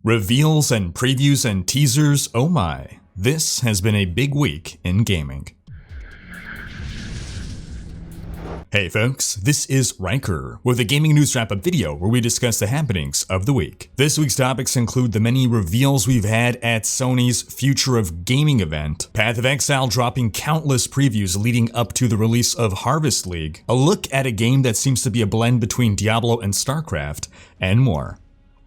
Reveals and previews and teasers, oh my, this has been a big week in gaming. Hey folks, this is Riker with a gaming news wrap-up video where we discuss the happenings of the week. This week's topics include the many reveals we've had at Sony's Future of Gaming event, Path of Exile dropping countless previews leading up to the release of Harvest League, a look at a game that seems to be a blend between Diablo and StarCraft, and more.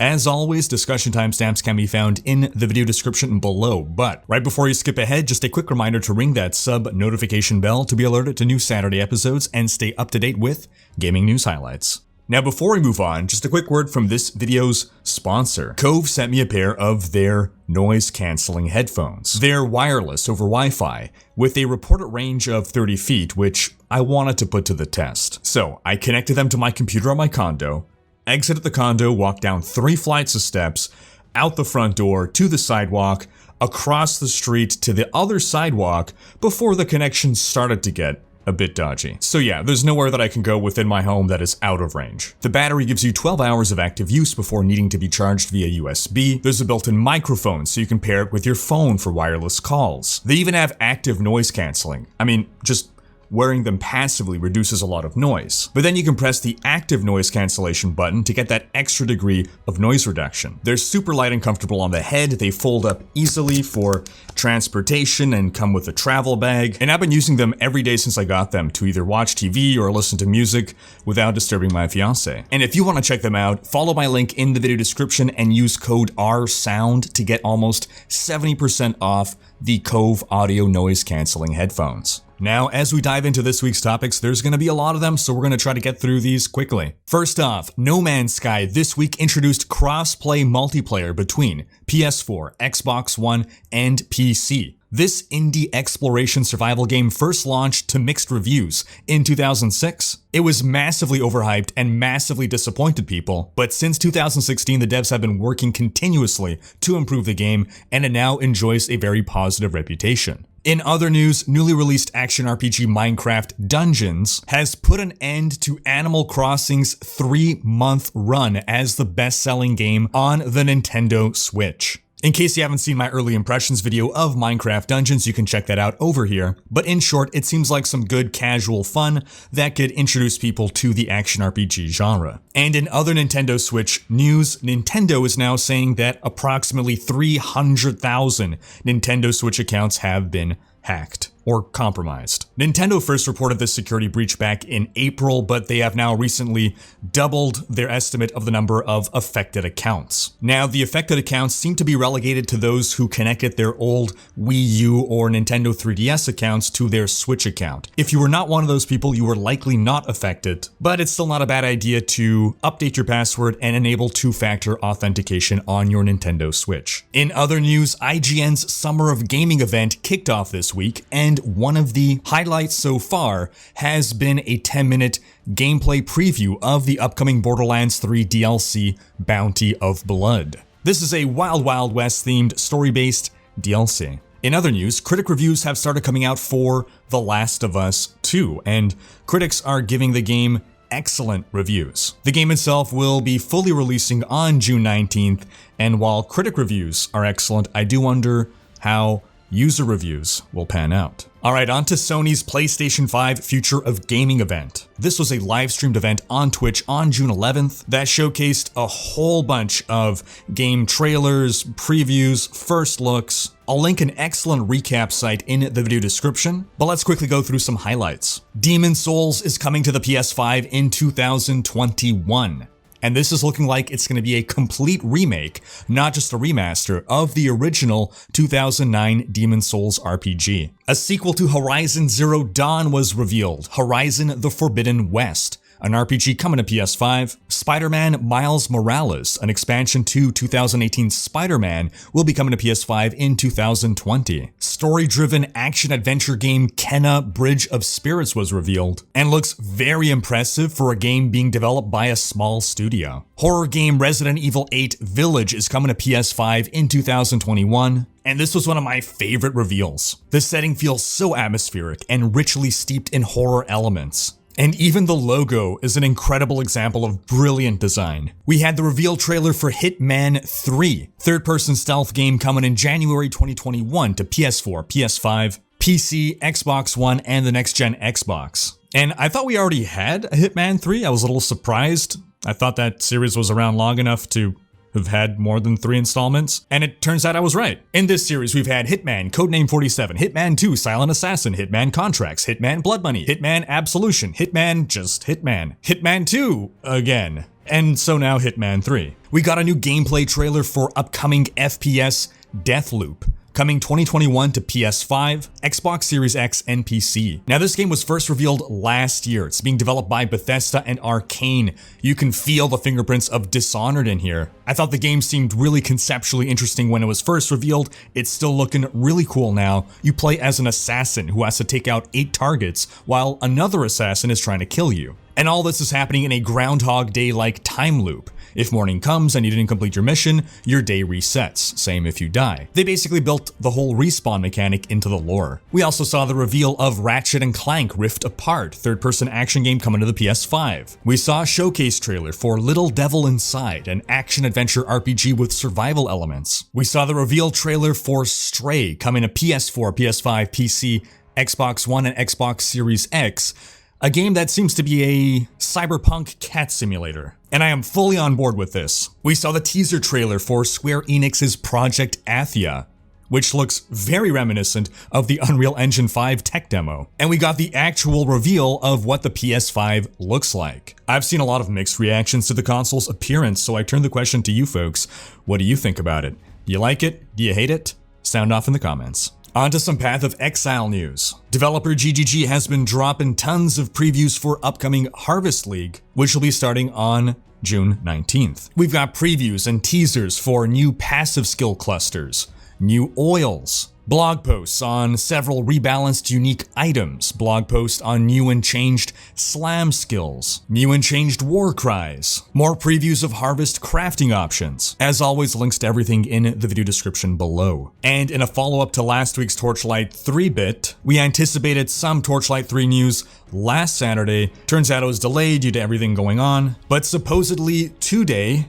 As always, discussion timestamps can be found in the video description below, but right before you skip ahead, just a quick reminder to ring that sub notification bell to be alerted to new Saturday episodes and stay up to date with gaming news highlights. Now before we move on, just a quick word from this video's sponsor. Cove sent me a pair of their noise-canceling headphones. They're wireless over Wi-Fi, with a reported range of 30 feet, which I wanted to put to the test. So I connected them to my computer on my condo, exited the condo, walked down 3 flights of steps, out the front door, to the sidewalk, across the street to the other sidewalk before the connection started to get a bit dodgy. So yeah, there's nowhere that I can go within my home that is out of range. The battery gives you 12 hours of active use before needing to be charged via USB. There's a built-in microphone so you can pair it with your phone for wireless calls. They even have active noise canceling. I mean, just wearing them passively reduces a lot of noise. But then you can press the active noise cancellation button to get that extra degree of noise reduction. They're super light and comfortable on the head, they fold up easily for transportation and come with a travel bag, and I've been using them every day since I got them to either watch TV or listen to music without disturbing my fiance. And if you want to check them out, follow my link in the video description and use code RSOUND to get almost 70% off the Cove audio noise cancelling headphones. Now, as we dive into this week's topics, there's going to be a lot of them, so we're going to try to get through these quickly. First off, No Man's Sky this week introduced cross-play multiplayer between PS4, Xbox One, and PC. This indie exploration survival game first launched to mixed reviews in 2006. It was massively overhyped and massively disappointed people, but since 2016 the devs have been working continuously to improve the game, and it now enjoys a very positive reputation. In other news, newly released action RPG Minecraft Dungeons has put an end to Animal Crossing's 3-month run as the best-selling game on the Nintendo Switch. In case you haven't seen my early impressions video of Minecraft Dungeons, you can check that out over here. But in short, it seems like some good casual fun that could introduce people to the action RPG genre. And in other Nintendo Switch news, Nintendo is now saying that approximately 300,000 Nintendo Switch accounts have been hacked or compromised. Nintendo first reported this security breach back in April, but they have now recently doubled their estimate of the number of affected accounts. Now, the affected accounts seem to be relegated to those who connected their old Wii U or Nintendo 3DS accounts to their Switch account. If you were not one of those people, you were likely not affected, but it's still not a bad idea to update your password and enable 2-factor authentication on your Nintendo Switch. In other news, IGN's Summer of Gaming event kicked off this week, and one of the highlights so far has been a 10-minute gameplay preview of the upcoming Borderlands 3 DLC Bounty of Blood. This is a Wild Wild West themed story-based DLC. In other news, critic reviews have started coming out for The Last of Us 2, and critics are giving the game excellent reviews. The game itself will be fully releasing on June 19th, and while critic reviews are excellent, I do wonder how user reviews will pan out. Alright, on to Sony's PlayStation 5 Future of Gaming event. This was a live-streamed event on Twitch on June 11th that showcased a whole bunch of game trailers, previews, first looks. I'll link an excellent recap site in the video description, but let's quickly go through some highlights. Demon's Souls is coming to the PS5 in 2021. And this is looking like it's going to be a complete remake, not just a remaster, of the original 2009 Demon's Souls RPG. A sequel to Horizon Zero Dawn was revealed, Horizon the Forbidden West, an RPG coming to PS5. Spider-Man Miles Morales, an expansion to 2018 Spider-Man, will be coming to PS5 in 2020. Story-driven action-adventure game Kena Bridge of Spirits was revealed, and looks very impressive for a game being developed by a small studio. Horror game Resident Evil 8 Village is coming to PS5 in 2021. And this was one of my favorite reveals. The setting feels so atmospheric and richly steeped in horror elements. And even the logo is an incredible example of brilliant design. We had the reveal trailer for Hitman 3, third-person stealth game coming in January 2021 to PS4, PS5, PC, Xbox One, and the next-gen Xbox. And I thought we already had a Hitman 3. I was a little surprised. I thought that series was around long enough to have had more than 3 installments, and it turns out I was right. In this series, we've had Hitman, Codename 47, Hitman 2, Silent Assassin, Hitman Contracts, Hitman Blood Money, Hitman Absolution, Hitman Just Hitman, Hitman 2 again, and so now Hitman 3. We got a new gameplay trailer for upcoming FPS Deathloop, coming 2021 to PS5, Xbox Series X, and PC. Now this game was first revealed last year. It's being developed by Bethesda and Arcane. You can feel the fingerprints of Dishonored in here. I thought the game seemed really conceptually interesting when it was first revealed. It's still looking really cool now. You play as an assassin who has to take out 8 targets while another assassin is trying to kill you. And all this is happening in a Groundhog Day-like time loop. If morning comes and you didn't complete your mission, your day resets, same if you die. They basically built the whole respawn mechanic into the lore. We also saw the reveal of Ratchet & Clank Rift Apart, third-person action game coming to the PS5. We saw a showcase trailer for Little Devil Inside, an action-adventure RPG with survival elements. We saw the reveal trailer for Stray coming to PS4, PS5, PC, Xbox One, and Xbox Series X, a game that seems to be a cyberpunk cat simulator. And I am fully on board with this. We saw the teaser trailer for Square Enix's Project Athia, which looks very reminiscent of the Unreal Engine 5 tech demo. And we got the actual reveal of what the PS5 looks like. I've seen a lot of mixed reactions to the console's appearance, so I turn the question to you folks. What do you think about it? Do you like it? Do you hate it? Sound off in the comments. On to some Path of Exile news. Developer GGG has been dropping tons of previews for upcoming Harvest League, which will be starting on June 19th. We've got previews and teasers for new passive skill clusters, new oils, blog posts on several rebalanced unique items, blog posts on new and changed slam skills, new and changed war cries, more previews of harvest crafting options. As always, links to everything in the video description below. And in a follow-up to last week's Torchlight 3-bit, we anticipated some Torchlight 3 news last Saturday. Turns out it was delayed due to everything going on, but supposedly today,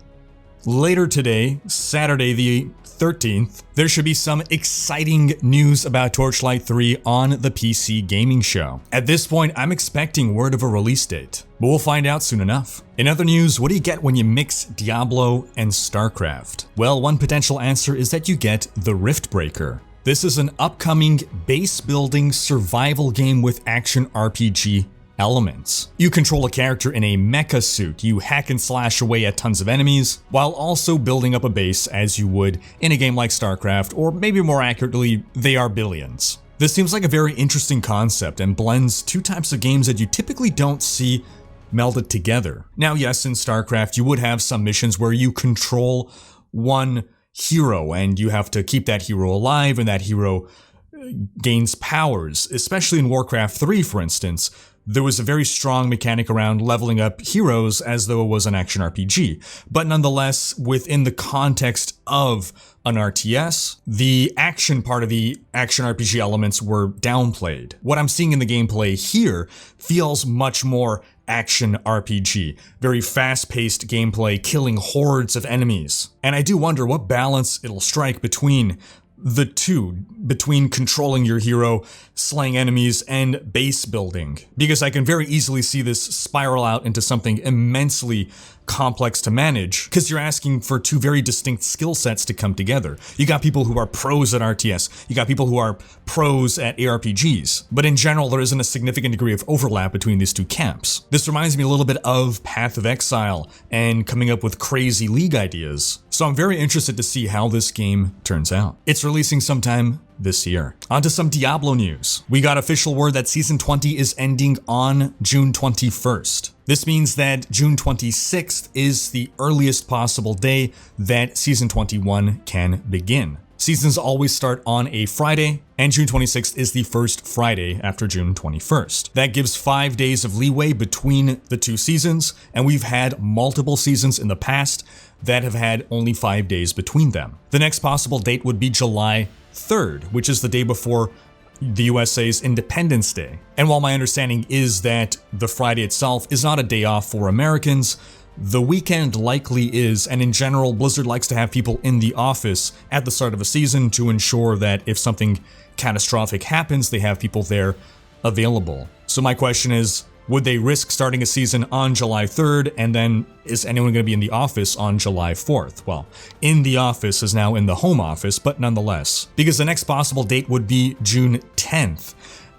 later today, Saturday the 13th, there should be some exciting news about Torchlight 3 on the PC gaming show. At this point, I'm expecting word of a release date, but we'll find out soon enough. In other news, what do you get when you mix Diablo and StarCraft? Well, one potential answer is that you get the Riftbreaker. This is an upcoming base-building survival game with action RPG elements. You control a character in a mecha suit. You hack and slash away at tons of enemies, while also building up a base as you would in a game like StarCraft, or maybe more accurately, they are billions. This seems like a very interesting concept and blends 2 types of games that you typically don't see melded together. Now, yes, in StarCraft, you would have some missions where you control one hero and you have to keep that hero alive and that hero gains powers, especially in Warcraft 3, for instance. There was a very strong mechanic around leveling up heroes as though it was an action RPG. But nonetheless, within the context of an RTS, the action part of the action RPG elements were downplayed. What I'm seeing in the gameplay here feels much more action RPG. Very fast-paced gameplay, killing hordes of enemies. And I do wonder what balance it'll strike between the two, between controlling your hero, slaying enemies, and base building. Because I can very easily see this spiral out into something immensely complex to manage, because you're asking for 2 very distinct skill sets to come together. You got people who are pros at RTS, you got people who are pros at ARPGs, but in general there isn't a significant degree of overlap between these 2 camps. This reminds me a little bit of Path of Exile and coming up with crazy League ideas. So I'm very interested to see how this game turns out. It's releasing sometime this year. On to some Diablo news. We got official word that Season 20 is ending on June 21st. This means that June 26th is the earliest possible day that Season 21 can begin. Seasons always start on a Friday, and June 26th is the first Friday after June 21st. That gives 5 days of leeway between the 2 seasons, and we've had multiple seasons in the past that have had only 5 days between them. The next possible date would be July 3rd, which is the day before the USA's Independence Day. And while my understanding is that the Friday itself is not a day off for Americans, the weekend likely is, and in general, Blizzard likes to have people in the office at the start of a season to ensure that if something catastrophic happens, they have people there available. So my question is, would they risk starting a season on July 3rd, and then is anyone going to be in the office on July 4th? Well, in the office is now in the home office, but nonetheless. Because the next possible date would be June 10th,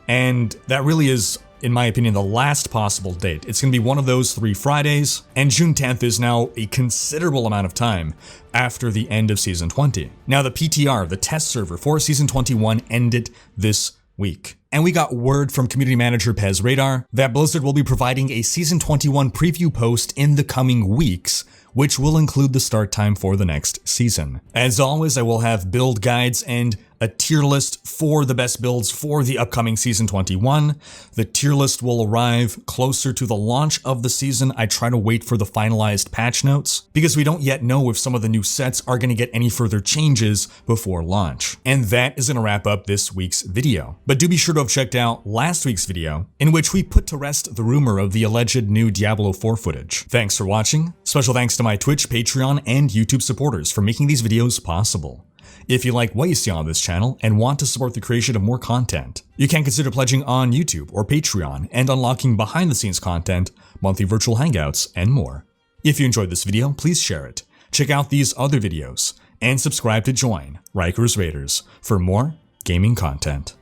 and that really is, in my opinion, the last possible date. It's going to be one of those 3 Fridays, and June 10th is now a considerable amount of time after the end of Season 20. Now, the PTR, the test server for Season 21, ended this week. And we got word from community manager Pez Radar that Blizzard will be providing a Season 21 preview post in the coming weeks, which will include the start time for the next season. As always, I will have build guides and a tier list for the best builds for the upcoming Season 21. The tier list will arrive closer to the launch of the season. I try to wait for the finalized patch notes because we don't yet know if some of the new sets are going to get any further changes before launch. And that is going to wrap up this week's video. But do be sure to have checked out last week's video, in which we put to rest the rumor of the alleged new Diablo 4 footage. Thanks for watching. Special thanks to my Twitch, Patreon, and YouTube supporters for making these videos possible. If you like what you see on this channel and want to support the creation of more content, you can consider pledging on YouTube or Patreon and unlocking behind-the-scenes content, monthly virtual hangouts, and more. If you enjoyed this video, please share it, check out these other videos, and subscribe to join Riker's Raiders for more gaming content.